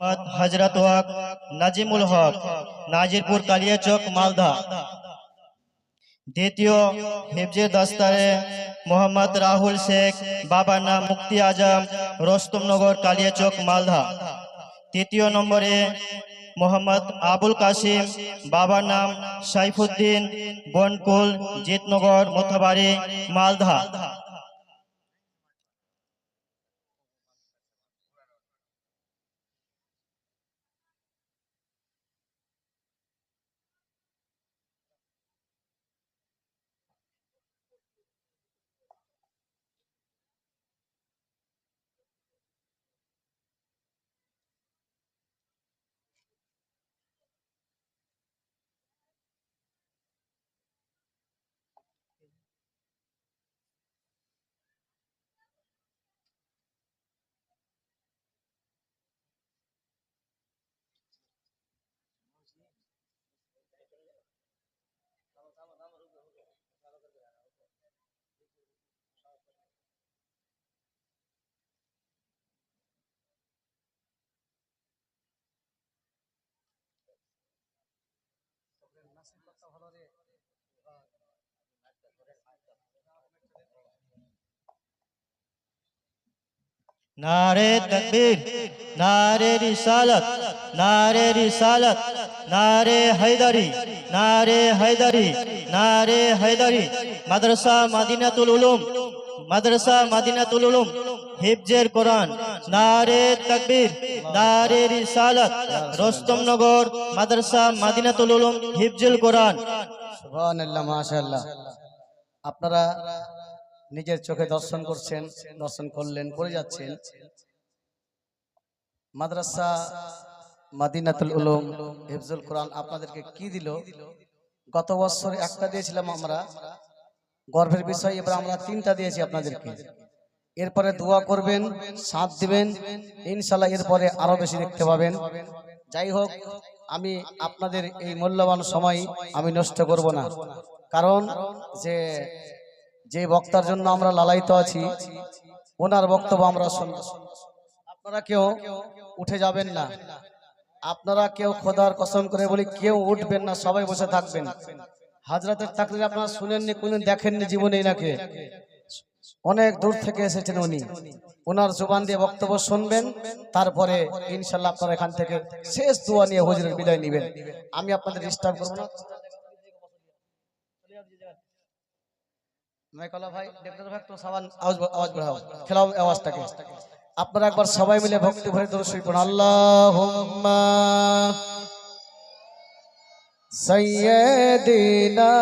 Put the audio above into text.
हजरत वक्त नाजिमुल हक नाजिरपुर कालियाचक मालदा। द्वितीय हिफ्जे दस्तारे मोहम्मद राहुल शेख बाबार नाम मुक्ति आजम रस्तमनगर कालियाचक मालदा। तृतीय नम्बरे मोहम्मद आबुल कासिम बाबार नाम साइफुद्दीन बनकुल जीतनगर मोथाबाड़ी मालदा। नारे तकबीर, नारे रिसालत, नारे रिसालत, नारे हैदरी, नारे हैदरी, नारे हैदरी। मदरसा मदीनातुल उलूम, मदरसा मदीनातुल उलूम हिफ्जेर कुरान। नारे तकबीर, नारे रिसालत, रस्तमनगर मदरसा मदीनातुल उलूम हिफ्जुल कुरान। सुबहानाल्लाह, माशाআল্লাহ। আপনারা নিজের চোখে দর্শন করছেন, দর্শন করলেন, করে যাচ্ছেন। মাদ্রাসা মদিনাতুল উলুম হিফজুল কোরআন আপনাদেরকে কি দিল? গত বছর একটা দিয়েছিলাম আমরা, গর্বের বিষয়। এবার আমরা তিনটা দিয়েছি আপনাদেরকে। এরপরে দোয়া করবেন, সাথ দিবেন, ইনশাআল্লাহ এরপরে আরো বেশি দেখতে পাবেন। যাই হোক, আমি আপনাদের এই মূল্যবান সময় আমি নষ্ট করব না, কারণ যে বক্তার জন্য আমরা লালায়িত আছি, ওনার বক্তব্য আমরা শুনব। আপনারা কেউ উঠে যাবেন না, আপনারা কেউ খোদার কসম করে বলি কেউ উঠবেন না, সবাই বসে থাকবেন। হাজরাতের তাকরীর আপনারা শুনেননি, কোনদিন দেখেননি জীবনে, নাকি অনেক দূর থেকে এসেছেন উনি। ওনার জবান দিয়ে বক্তব্য শুনবেন, তারপরে ইনশাআল্লাহ আপনারা এখান থেকে শেষ দোয়া নিয়ে হুজুরের বিদায় নেবেন। আমি আপনাদের ডিস্টার্ব করব না। মাইকলা ভাই, ডক্টর ভাই, একটু আওয়াজ বাড়াও, খেলাও আওয়াজটাকে। আপনারা একবার সবাই মিলে ভক্তি ভরে দরুদ শরীফ পড়ুন। আল্লাহুম্মা সাইয়্যিদিনা